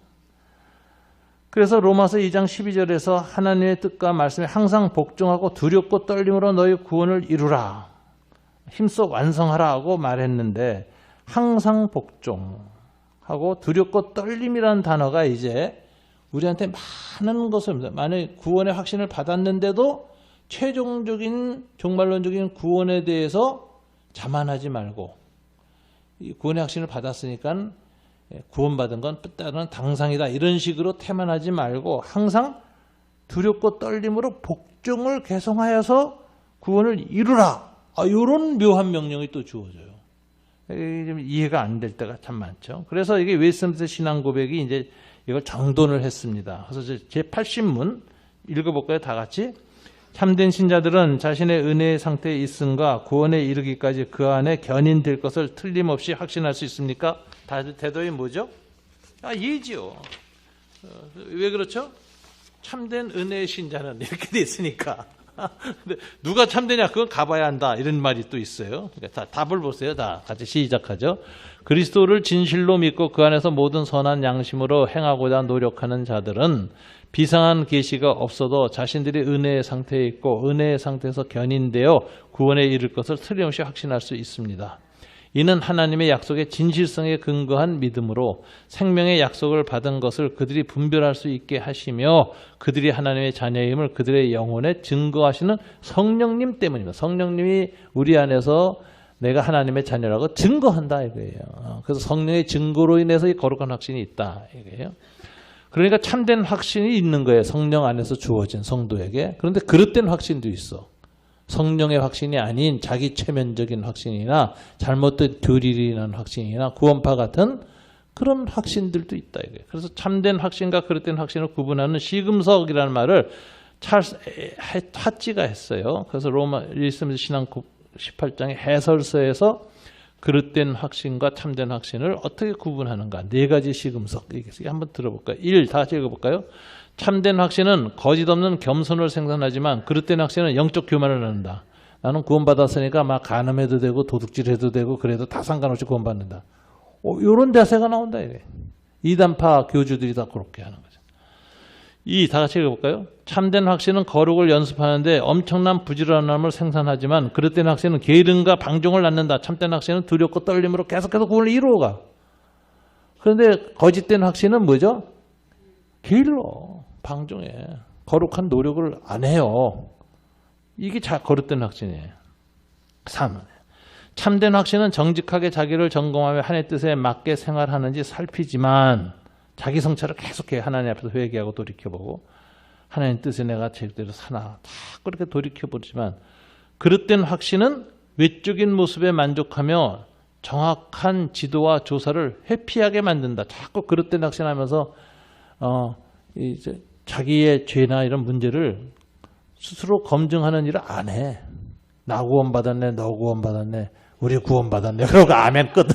그래서 로마서 2장 12절에서 하나님의 뜻과 말씀에 항상 복종하고 두렵고 떨림으로 너희 구원을 이루라. 힘써 완성하라고 말했는데 항상 복종하고 두렵고 떨림이라는 단어가 이제 우리한테 많은 것을, 만약에 구원의 확신을 받았는데도 최종적인 종말론적인 구원에 대해서 자만하지 말고, 이 구원의 확신을 받았으니까 구원받은 건 따른 당상이다 이런 식으로 태만하지 말고 항상 두렵고 떨림으로 복종을 개성하여서 구원을 이루라. 이런 묘한 명령이 또 주어져요. 좀 이해가 안 될 때가 참 많죠. 그래서 이게 웨스트민스터 신앙 고백이 이제 이걸 정돈을 했습니다. 그래서 제 80문 읽어볼까요? 다 같이. 참된 신자들은 자신의 은혜의 상태에 있음과 구원에 이르기까지 그 안에 견인될 것을 틀림없이 확신할 수 있습니까? 대답이 뭐죠? 예지요. 왜 그렇죠? 참된 은혜의 신자는 이렇게 돼 있으니까. 근데 누가 참되냐? 그건 가봐야 한다. 이런 말이 또 있어요. 그러니까 답을 보세요. 다 같이 시작하죠. 그리스도를 진실로 믿고 그 안에서 모든 선한 양심으로 행하고자 노력하는 자들은 비상한 계시가 없어도 자신들이 은혜의 상태에 있고 은혜의 상태에서 견인되어 구원에 이를 것을 틀림없이 확신할 수 있습니다. 이는 하나님의 약속의 진실성에 근거한 믿음으로 생명의 약속을 받은 것을 그들이 분별할 수 있게 하시며 그들이 하나님의 자녀임을 그들의 영혼에 증거하시는 성령님 때문입니다. 성령님이 우리 안에서 내가 하나님의 자녀라고 증거한다 이거예요. 그래서 성령의 증거로 인해서 이 거룩한 확신이 있다 이거예요. 그러니까 참된 확신이 있는 거예요. 성령 안에서 주어진 성도에게. 그런데 그릇된 확신도 있어. 성령의 확신이 아닌 자기 체면적인 확신이나 잘못된 교리라는 확신이나 구원파 같은 그런 확신들도 있다 이거예요. 그래서 참된 확신과 그릇된 확신을 구분하는 시금석이라는 말을 찰스 하찌가 했어요. 그래서 로마 일스미스 신앙 18장의 해설서에서 그릇된 확신과 참된 확신을 어떻게 구분하는가. 네 가지 시금석. 한번 들어볼까요? 1. 다 같이 읽어볼까요? 참된 확신은 거짓 없는 겸손을 생산하지만 그릇된 확신은 영적 교만을 낳는다. 나는 구원받았으니까 막 간음해도 되고 도둑질해도 되고 그래도 다 상관없이 구원받는다. 이런 대세가 나온다. 이래. 이단파 교주들이 다 그렇게 하는 거죠. 2. 다 같이 읽어볼까요? 참된 확신은 거룩을 연습하는데 엄청난 부지런함을 생산하지만 그릇된 확신은 게으름과 방종을 낳는다. 참된 확신은 두렵고 떨림으로 계속해서 구원을 이루어가. 그런데 거짓된 확신은 뭐죠? 게을러. 방종해. 거룩한 노력을 안 해요. 이게 거릇된 확신이에요. 3. 참된 확신은 정직하게 자기를 점검하며 하나님의 뜻에 맞게 생활하는지 살피지만 자기 성찰을 계속해 하나님 앞에서 회개하고 돌이켜보고 하나님 뜻에 내가 제대로 사나 다 그렇게 돌이켜보지만 그릇된 확신은 외적인 모습에 만족하며 정확한 지도와 조사를 회피하게 만든다. 자꾸 그릇된 확신하면서 이제 자기의 죄나 이런 문제를 스스로 검증하는 일을 안 해. 나 구원받았네, 너 구원받았네, 우리 구원받았네. 그러고 아멘 끝.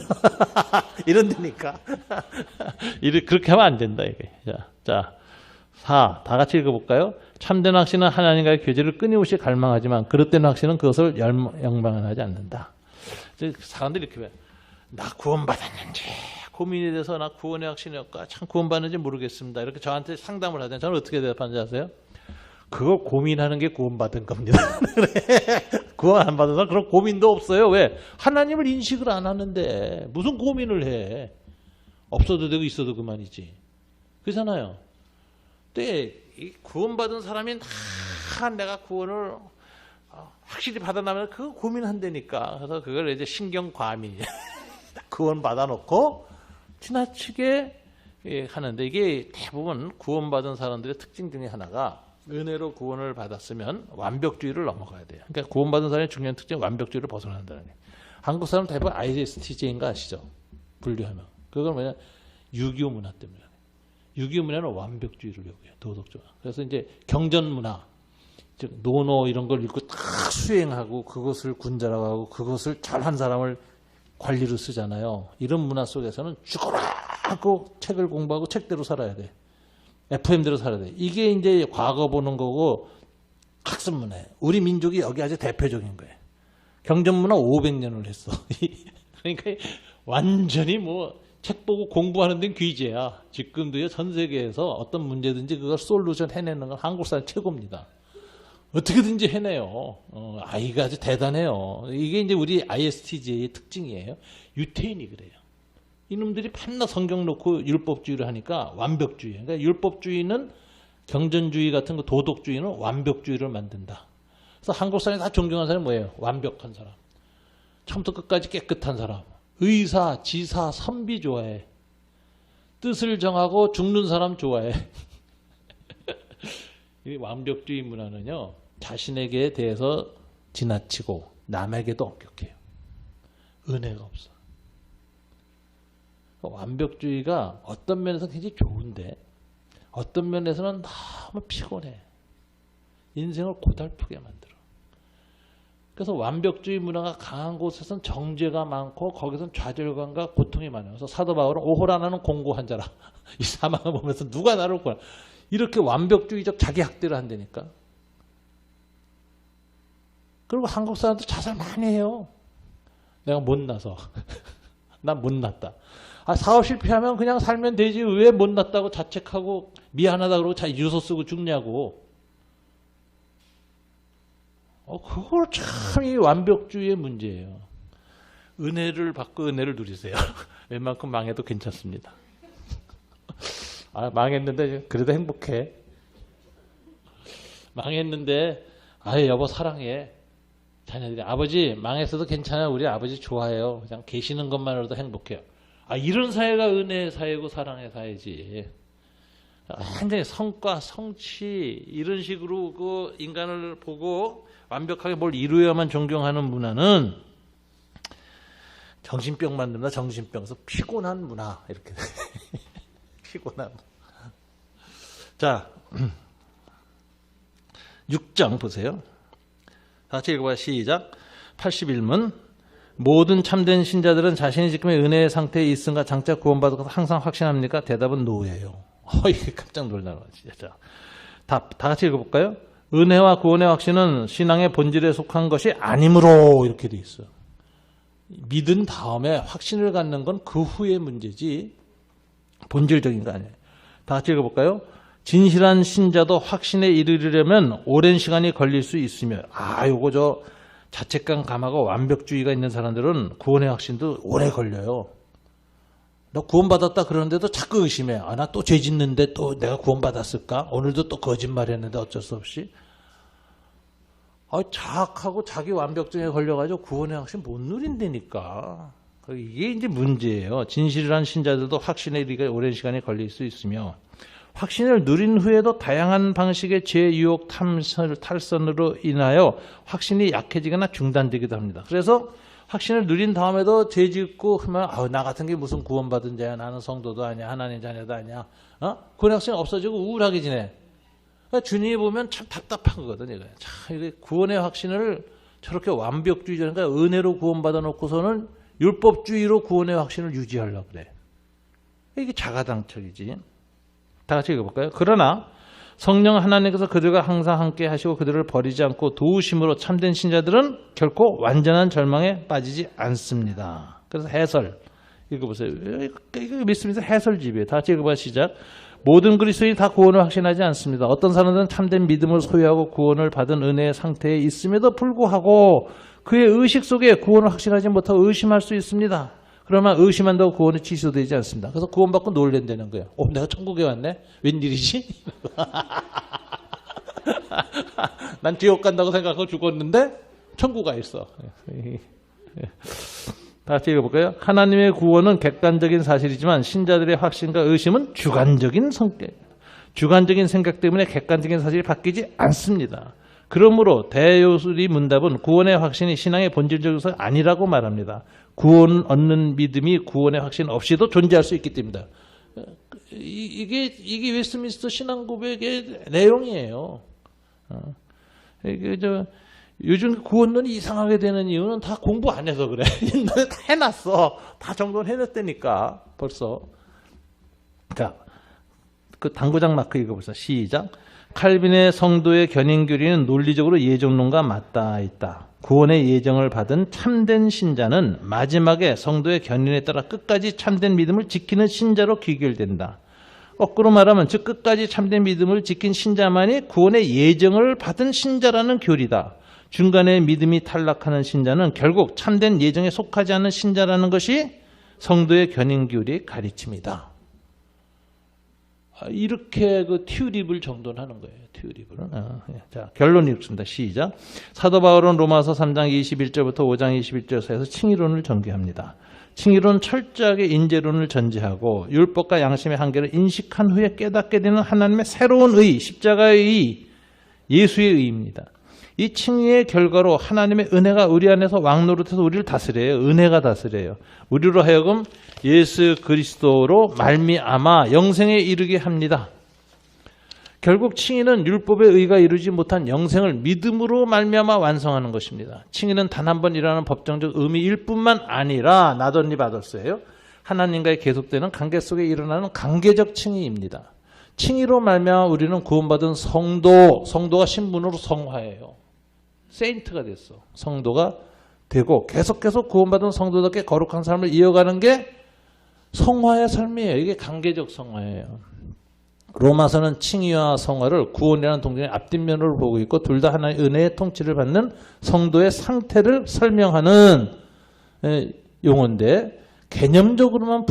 이런 데니까. 그렇게 하면 안 된다. 이게. 자, 4. 다 같이 읽어볼까요? 참된 확신은 하나님과의 교제를 끊임없이 갈망하지만 그릇된 확신은 그것을 영망하지 않는다. 사람들이 이렇게 왜 나 구원받았는지 고민이 돼서 나 구원의 확신이었까 참 구원받는지 모르겠습니다. 이렇게 저한테 상담을 하잖아요. 저는 어떻게 대답하는지 아세요? 그걸 고민하는 게 구원받은 겁니다. 구원 안 받은 사람 그런 고민도 없어요. 왜? 하나님을 인식을 안 하는데 무슨 고민을 해. 없어도 되고 있어도 그만이지. 그렇잖아요. 근데 구원받은 사람이 내가 구원을 확실히 받아나면 그거 고민한다니까. 그래서 그걸 이제 신경과민이야. 구원 받아놓고 지나치게 하는데 이게 대부분 구원받은 사람들의 특징 중에 하나가 은혜로 구원을 받았으면 완벽주의를 넘어가야 돼요. 그러니까 구원받은 사람의 중요한 특징은 완벽주의를 벗어난다는 거예요. 한국 사람 대부분 ISTJ인 거 아시죠? 분류하면. 그건 뭐냐? 6.25 문화 때문에. 6.25 문화는 완벽주의를 요구해요. 도덕적. 그래서 이제 경전 문화, 즉 노노 이런 걸 읽고 딱 수행하고 그것을 군자라고 그것을 잘한 사람을 관리로 쓰잖아요. 이런 문화 속에서는 죽어라 하고 책을 공부하고 책대로 살아야 돼. FM대로 살아야 돼. 이게 이제 과거 보는 거고 학습 문화예요. 우리 민족이 여기 아주 대표적인 거예요. 경전 문화 500년을 했어. 그러니까 완전히 뭐 책 보고 공부하는 데는 귀재야. 지금도요 전 세계에서 어떤 문제든지 그걸 솔루션 해내는 건 한국 사람 최고입니다. 어떻게든지 해내요. 아이가 아주 대단해요. 이게 이제 우리 ISTJ의 특징이에요. 유태인이 그래요. 이놈들이 판나 성경 놓고 율법주의를 하니까 완벽주의. 그러니까 율법주의는 경전주의 같은 거 도덕주의는 완벽주의를 만든다. 그래서 한국 사람이 다 존경하는 사람이 뭐예요? 완벽한 사람. 처음부터 끝까지 깨끗한 사람. 의사, 지사, 선비 좋아해. 뜻을 정하고 죽는 사람 좋아해. 이 완벽주의 문화는요. 자신에게 대해서 지나치고 남에게도 엄격해요. 은혜가 없어. 완벽주의가 어떤 면에서는 굉장히 좋은데 어떤 면에서는 너무 피곤해. 인생을 고달프게 만들어. 그래서 완벽주의 문화가 강한 곳에서는 정죄가 많고 거기서는 좌절감과 고통이 많아요. 그래서 사도 바울은 오호라 나는 공고한 자라. 이 사망을 보면서 누가 나를 구하나. 이렇게 완벽주의적 자기 학대를 한다니까. 그리고 한국 사람들 자살 많이 해요. 내가 못나서. 난 못났다. 사업 실패하면 그냥 살면 되지 왜 못났다고 자책하고 미안하다 그러고 유서 쓰고 죽냐고. 그걸 참 이 완벽주의의 문제예요. 은혜를 받고 은혜를 누리세요. 웬만큼 망해도 괜찮습니다. 아, 망했는데 그래도 행복해. 망했는데 아유 여보 사랑해. 자녀들이 아버지 망했어도 괜찮아요. 우리 아버지 좋아해요. 그냥 계시는 것만으로도 행복해요. 아, 이런 사회가 은혜의 사회고 사랑의 사회지. 완전히 성과, 성취 이런 식으로 그 인간을 보고 완벽하게 뭘 이루어야만 존경하는 문화는 정신병 만든다. 정신병에서 피곤한 문화 이렇게 피곤한. 자, 6장 보세요. 같이 읽어봐요. 시작. 81문. 모든 참된 신자들은 자신이 지금의 은혜의 상태에 있음과 장차 구원받을 것을 항상 확신합니까? 대답은 노예요. 이게 깜짝 놀라라 진짜. 다 같이 읽어볼까요? 은혜와 구원의 확신은 신앙의 본질에 속한 것이 아니므로 이렇게 돼 있어. 믿은 다음에 확신을 갖는 건 그 후의 문제지 본질적인 거 아니에요. 다 같이 읽어볼까요? 진실한 신자도 확신에 이르려면 오랜 시간이 걸릴 수 있으며 요거 저 자책감 감하고 완벽주의가 있는 사람들은 구원의 확신도 오래 걸려요. 너 구원받았다 그러는데도 자꾸 의심해. 나 또 죄 짓는데 또 내가 구원받았을까? 오늘도 또 거짓말했는데 어쩔 수 없이. 자학하고 자기 완벽주의에 걸려가지고 구원의 확신 못 누린다니까. 이게 이제 문제예요. 진실한 신자들도 확신에 이르기가 오랜 시간이 걸릴 수 있으며 확신을 누린 후에도 다양한 방식의 죄, 유혹, 탈선으로 인하여 확신이 약해지거나 중단되기도 합니다. 그래서 확신을 누린 다음에도 죄 짓고 하면 나 같은 게 무슨 구원받은 자야. 나는 성도도 아니야. 하나님 자녀도 아니야. 구원의 확신이 없어지고 우울하게 지내. 주님이 보면 참 답답한 거거든요. 이게 구원의 확신을 저렇게 완벽주의자니까 은혜로 구원받아 놓고서는 율법주의로 구원의 확신을 유지하려고 그래. 이게 자가당착이지. 다 같이 읽어볼까요? 그러나 성령 하나님께서 그들과 항상 함께 하시고 그들을 버리지 않고 도우심으로 참된 신자들은 결코 완전한 절망에 빠지지 않습니다. 그래서 해설 읽어보세요. 이거 믿습니다. 해설집이에요. 다 같이 읽어봐 시작. 모든 그리스도인이 다 구원을 확신하지 않습니다. 어떤 사람들은 참된 믿음을 소유하고 구원을 받은 은혜의 상태에 있음에도 불구하고 그의 의식 속에 구원을 확신하지 못하고 의심할 수 있습니다. 그러면 의심한다고 구원이 취소되지 않습니다. 그래서 구원받고 놀랜다는 거예요. 내가 천국에 왔네? 웬일이지? 난 지옥 간다고 생각하고 죽었는데 천국 가 있어. 다 같이 읽어볼까요? 하나님의 구원은 객관적인 사실이지만 신자들의 확신과 의심은 주관적인 성격, 주관적인 생각 때문에 객관적인 사실이 바뀌지 않습니다. 그러므로 대요술이 문답은 구원의 확신이 신앙의 본질적 요소가 아니라고 말합니다. 구원 얻는 믿음이 구원의 확신 없이도 존재할 수 있기 때문이다. 이게 웨스트민스터 신앙 고백의 내용이에요. 요즘 구원론이 이상하게 되는 이유는 다 공부 안 해서 그래. 옛날에 다 해놨어. 다 정돈 해놨다니까 벌써. 자, 그 당구장 마크 읽어보세요. 시작. 칼빈의 성도의 견인교리는 논리적으로 예정론과 맞닿아 있다. 구원의 예정을 받은 참된 신자는 마지막에 성도의 견인에 따라 끝까지 참된 믿음을 지키는 신자로 귀결된다. 거꾸로 말하면 즉 끝까지 참된 믿음을 지킨 신자만이 구원의 예정을 받은 신자라는 교리다. 중간에 믿음이 탈락하는 신자는 결국 참된 예정에 속하지 않은 신자라는 것이 성도의 견인교리의 가르침이다. 이렇게 그 튜립을 정돈하는 거예요. 튜립을. 자, 결론 읽습니다. 시작. 사도 바울은 로마서 3장 21절부터 5장 21절 사이에서 칭의론을 전개합니다. 칭의론은 철저하게 인재론을 전제하고 율법과 양심의 한계를 인식한 후에 깨닫게 되는 하나님의 새로운 의, 십자가의 의, 예수의 의입니다. 이 칭의의 결과로 하나님의 은혜가 우리 안에서 왕노릇해서 우리를 다스려요. 은혜가 다스려요. 우리로 하여금 예수 그리스도로 말미암아 영생에 이르게 합니다. 결국 칭의는 율법의 의가 이루지 못한 영생을 믿음으로 말미암아 완성하는 것입니다. 칭의는 단 한 번 일어나는 법정적 의미일 뿐만 아니라 나더니 바더스예요. 하나님과의 계속되는 관계 속에 일어나는 관계적 칭의입니다. 칭의로 말미암아 우리는 구원받은 성도가 신분으로 성화해요. 세인트가 됐어. 성도가 되고 계속 구원받은 성도답게 거룩한 삶을 이어가는 게 성화의 삶이에요. 이게 관계적 성화예요. 로마서는 칭의와 성화를 구원이라는 동전의 앞뒷면으로 보고 있고 둘 다 하나의 은혜의 통치를 받는 성도의 상태를 설명하는 용어인데 개념적으로만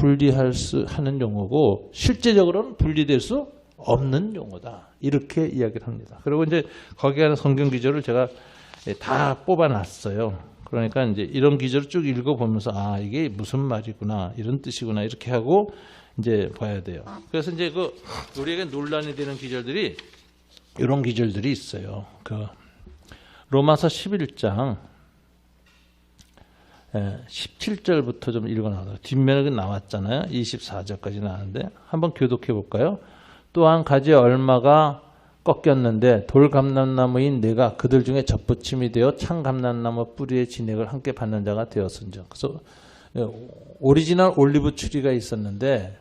하는 용어고 실제적으로는 분리될 수 없는 용어다. 이렇게 이야기를 합니다. 그리고 이제 거기에 하는 성경 기절을 제가 다 뽑아놨어요. 그러니까 이제 이런 기절을 쭉 읽어보면서 아 이게 무슨 말이구나 이런 뜻이구나 이렇게 하고 이제 봐야 돼요. 그래서 이제 우리에게 논란이 되는 기절들이 이런 기절들이 있어요. 로마서 11장 17절부터 좀 읽어놔요. 뒷면에 나왔잖아요. 24절까지 나왔는데 한번 교독해 볼까요? 또한 가지 얼마가 꺾였는데 돌감람나무인 내가 그들 중에 젖붙임이 되어 참감람나무 뿌리의 진액을 함께 받는 자가 되었은즉. 그래서 오리지널 올리브 추리가 있었는데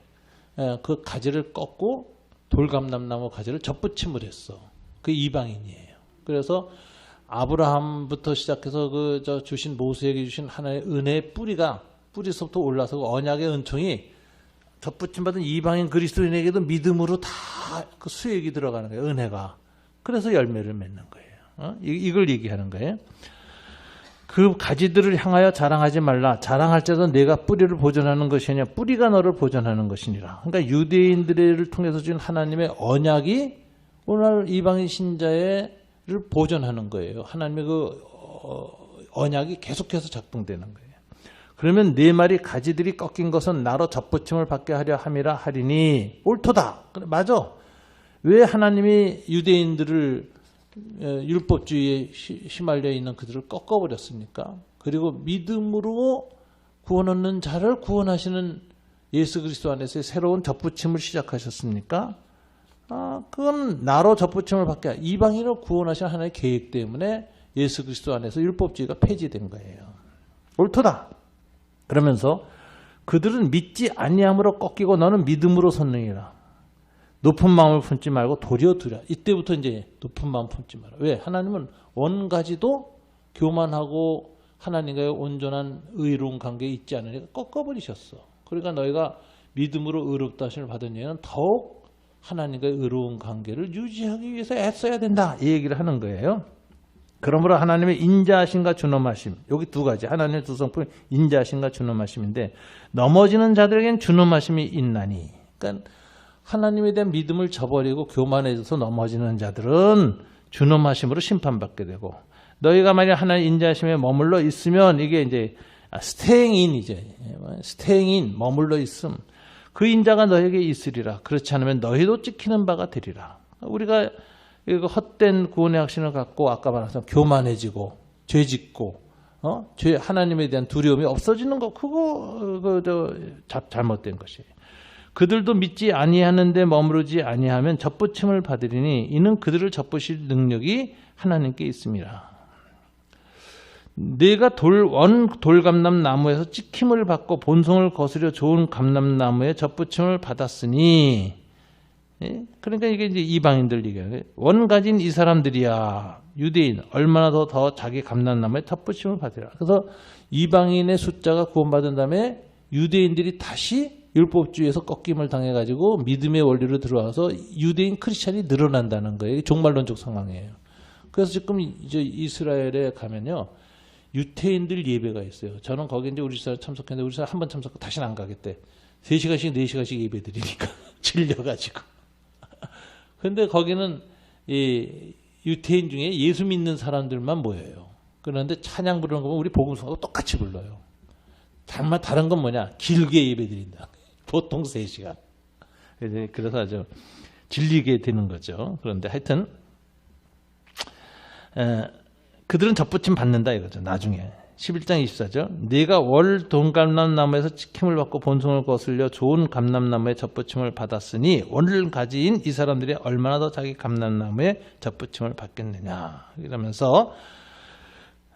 그 가지를 꺾고 돌감람나무 가지를 젖붙임을 했어. 그 이방인이에요. 그래서 아브라함부터 시작해서 주신 모세에게 주신 하나의 은혜의 뿌리서부터 올라서 언약의 은총이 덧붙임 받은 이방인 그리스도인에게도 믿음으로 다 그 수액이 들어가는 거예요. 은혜가. 그래서 열매를 맺는 거예요. 이걸 얘기하는 거예요. 그 가지들을 향하여 자랑하지 말라. 자랑할지라도 내가 뿌리를 보존하는 것이 아니라 뿌리가 너를 보존하는 것이니라. 그러니까 유대인들을 통해서 준 하나님의 언약이 오늘 이방인 신자를 보존하는 거예요. 하나님의 언약이 계속해서 작동되는 거예요. 그러면 네 마리 가지들이 꺾인 것은 나로 젖붙임을 받게 하려 함이라 하리니 옳도다. 맞아. 왜 하나님이 유대인들을 율법주의에 휘말려 있는 그들을 꺾어버렸습니까? 그리고 믿음으로 구원 얻는 자를 구원하시는 예수 그리스도 안에서의 새로운 젖붙임을 시작하셨습니까? 그건 나로 젖붙임을 받게 하려 이방인을 구원하시는 하나님의 계획 때문에 예수 그리스도 안에서 율법주의가 폐지된 거예요. 옳도다. 그러면서 그들은 믿지 아니함으로 꺾이고 너는 믿음으로 섰느니라. 높은 마음을 품지 말고 도리어 두랴. 이때부터 이제 높은 마음 품지 마라. 왜? 하나님은 원가지도 교만하고 하나님과의 온전한 의로운 관계에 있지 않으니까 꺾어버리셨어. 그러니까 너희가 믿음으로 의롭다 하심을 받은 이에는 더욱 하나님과의 의로운 관계를 유지하기 위해서 애써야 된다. 이 얘기를 하는 거예요. 그러므로 하나님의 인자하심과 준엄하심, 여기 두 가지 하나님의 두 성품이 인자하심과 준엄하심인데 넘어지는 자들에겐 준엄하심이 있나니, 그러니까 하나님에 대한 믿음을 저버리고 교만해져서 넘어지는 자들은 준엄하심으로 심판받게 되고, 너희가 만약 하나님의 인자하심에 머물러 있으면 이게 이제 스테잉인 머물러 있음, 그 인자가 너에게 있으리라. 그렇지 않으면 너희도 찍히는 바가 되리라. 우리가 이거 헛된 구원의 확신을 갖고 아까 말한 교만해지고 죄짓고 하나님에 대한 두려움이 없어지는 거, 그거 잘못된 것이에요. 그들도 믿지 아니하는데 머무르지 아니하면 젖붙임을 받으리니 이는 그들을 젖붙일 능력이 하나님께 있습니다. 내가 돌감람 나무에서 찍힘을 받고 본성을 거스려 좋은 감람나무에 젖붙임을 받았으니, 그러니까 이게 이제 이방인들 얘기예요. 원가진 이 사람들이야, 유대인 얼마나 더 자기 감람나무에 젖붙임을 받으라. 그래서 이방인의 숫자가 구원받은 다음에 유대인들이 다시 율법주의에서 꺾임을 당해가지고 믿음의 원리로 들어와서 유대인 크리스찬이 늘어난다는 거예요. 종말론적 상황이에요. 그래서 지금 이제 이스라엘에 가면요, 유태인들 예배가 있어요. 저는 거기 이제 우리 사람 참석했는데 우리 사람 한 번 참석하고 다시는 안 가겠대. 3시간씩 4시간씩 예배 드리니까 질려가지고. 근데 거기는 이 유태인 중에 예수 믿는 사람들만 모여요. 그런데 찬양 부르는 거 보면 우리 복음성하고 똑같이 불러요. 다른 건 뭐냐? 길게 예배 드린다. 보통 3시간. 그래서 아주 질리게 되는 거죠. 그런데 하여튼 그들은 젖붙임 받는다 이거죠. 나중에 11장 24절 네가 월 돈감람나무에서 찍힘을 받고 본성을 거슬려 좋은 감람나무에 젖붙임을 받았으니 오늘 가지인 이 사람들이 얼마나 더 자기 감람나무에 젖붙임을 받겠느냐 이러면서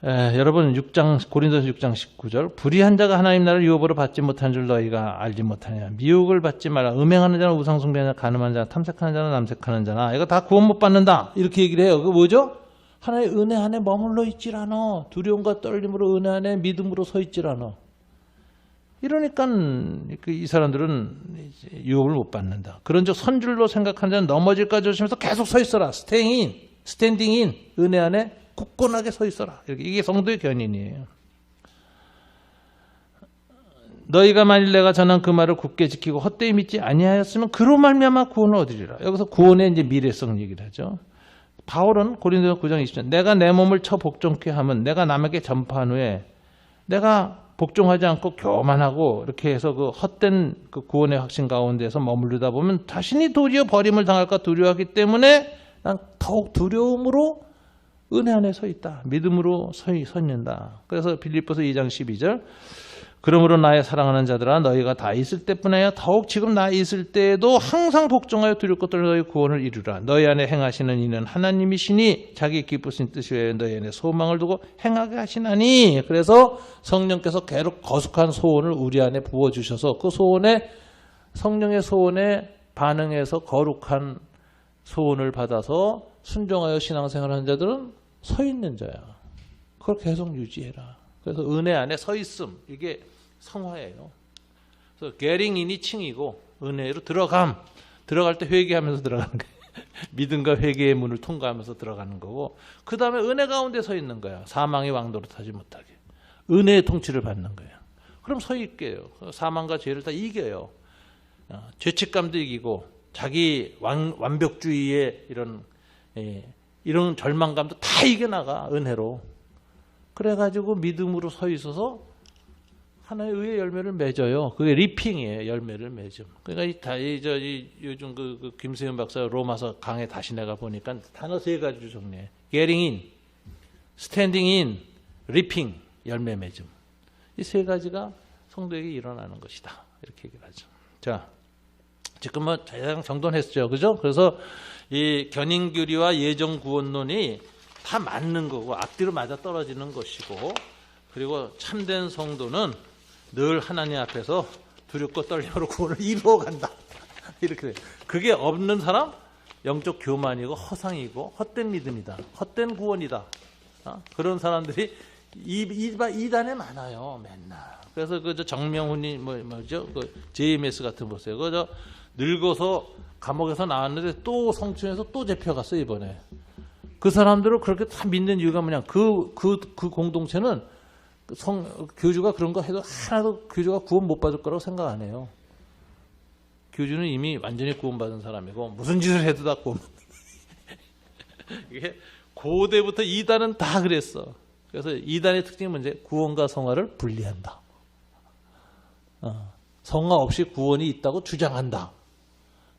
여러분 고린도서 6장 19절 불의한 자가 하나님 나라를 유업으로 받지 못한 줄 너희가 알지 못하냐. 미혹을 받지 마라. 음행하는 자는 우상숭배하는 자나 가늠하는 자나 탐색하는 자나 남색하는 자나 이거 다 구원 못 받는다 이렇게 얘기를 해요. 그거 뭐죠? 하나의 은혜 안에 머물러 있질 않아. 두려움과 떨림으로 은혜 안에 믿음으로 서 있질 않아. 이러니까 이 사람들은 유업을 못 받는다. 그런즉 선줄로 생각하는 자는 넘어질까 조심해서 계속 서 있어라. 스탠딩인 은혜 안에 굳건하게 서 있어라. 이게 성도의 견인이에요. 너희가 만일 내가 전한 그 말을 굳게 지키고 헛되이 믿지 아니하였으면 그로 말미암아 구원을 얻으리라. 여기서 구원의 이제 미래성 얘기를 하죠. 바울은 고린도서 9장 20절 내가 내 몸을 쳐 복종케 하면 내가 남에게 전파한 후에 내가 복종하지 않고 교만하고 이렇게 해서 그 헛된 그 구원의 확신 가운데서 머무르다 보면 자신이 도리어 버림을 당할까 두려워하기 때문에 난 더욱 두려움으로 은혜 안에 서 있다. 믿음으로 서 있는다. 그래서 빌립보서 2장 12절 그러므로 나의 사랑하는 자들아 너희가 다 있을 때뿐 아니라 더욱 지금 나 있을 때에도 항상 복종하여 두려울 것들로 너희 구원을 이루라. 너희 안에 행하시는 이는 하나님이시니 자기 기쁘신 뜻이 외에 너희 안에 소망을 두고 행하게 하시나니. 그래서 성령께서 계속 거룩한 소원을 우리 안에 부어주셔서 그 소원에 성령의 소원에 반응해서 거룩한 소원을 받아서 순종하여 신앙생활하는 자들은 서 있는 자야. 그걸 계속 유지해라. 그래서 은혜 안에 서 있음 이게 성화예요. 그래서 getting in이 칭이고 은혜로 들어갈 때 회개하면서 들어가는 거예요. 믿음과 회개의 문을 통과하면서 들어가는 거고 그 다음에 은혜 가운데 서 있는 거야. 사망의 왕도로 타지 못하게 은혜의 통치를 받는 거예요. 그럼 서 있게요. 사망과 죄를 다 이겨요. 죄책감도 이기고 자기 완벽주의의 이런 절망감도 다 이겨나가 은혜로. 그래가지고 믿음으로 서 있어서 하나의 의의 열매를 맺어요. 그게 리핑이에요. 열매를 맺음. 그러니까 요즘 그 김수현 박사 로마서 강의 다시 내가 보니까 단어 3가지로 정리해. getting in, standing in, reaping, 열매 맺음. 이 3가지가 성도에게 일어나는 것이다. 이렇게 얘기를 하죠. 자, 지금 뭐 대강 정돈했죠. 그죠? 그래서 이 견인교리와 예정구원론이 다 맞는 거고 앞뒤로 맞아 떨어지는 것이고 그리고 참된 성도는 늘 하나님 앞에서 두렵고 떨림으로 구원을 이루어간다. 이렇게 그게 없는 사람 영적 교만이고 허상이고 헛된 믿음이다. 헛된 구원이다. 그런 사람들이 이단에 많아요. 맨날. 그래서 그 정명훈이 뭐죠? 그 JMS 같은 거 보세요. 그저 늙어서 감옥에서 나왔는데 또 성춘에서 또 잡혀갔어 이번에. 그 사람들을 그렇게 다 믿는 이유가 뭐냐? 그 공동체는 교주가 그런 거 해도 하나도 교주가 구원 못 받을 거라고 생각 안 해요. 교주는 이미 완전히 구원받은 사람이고 무슨 짓을 해도 다 구원. 이게 고대부터 이단은 다 그랬어. 그래서 이단의 특징이 뭔지 구원과 성화를 분리한다. 성화 없이 구원이 있다고 주장한다.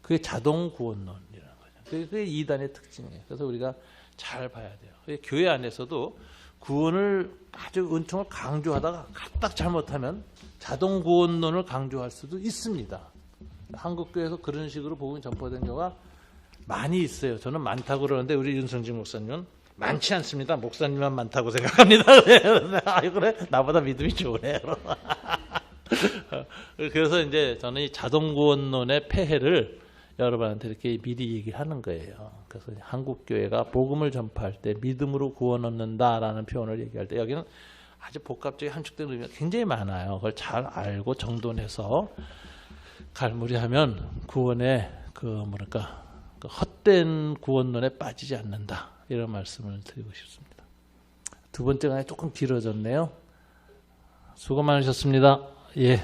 그게 자동 구원론이라는 거죠. 그게 이단의 특징이에요. 그래서 우리가 잘 봐야 돼요. 교회 안에서도 구원을 아주 은총을 강조하다가 딱 잘못하면 자동 구원론을 강조할 수도 있습니다. 한국 교회에서 그런 식으로 복음이 전파된 경우가 많이 있어요. 저는 많다고 그러는데 우리 윤성진 목사님은 많지 않습니다. 목사님만 많다고 생각합니다. 그래? 나보다 믿음이 좋으네. 그래서 이제 저는 이 자동 구원론의 폐해를 여러분한테 이렇게 미리 얘기하는 거예요. 그래서 한국 교회가 복음을 전파할 때 믿음으로 구원 얻는다라는 표현을 얘기할 때 여기는 아주 복합적인 함축된 의미가 굉장히 많아요. 그걸 잘 알고 정돈해서 갈무리하면 구원의 그 헛된 구원론에 빠지지 않는다. 이런 말씀을 드리고 싶습니다. 두 번째 강의 조금 길어졌네요. 수고 많으셨습니다. 예.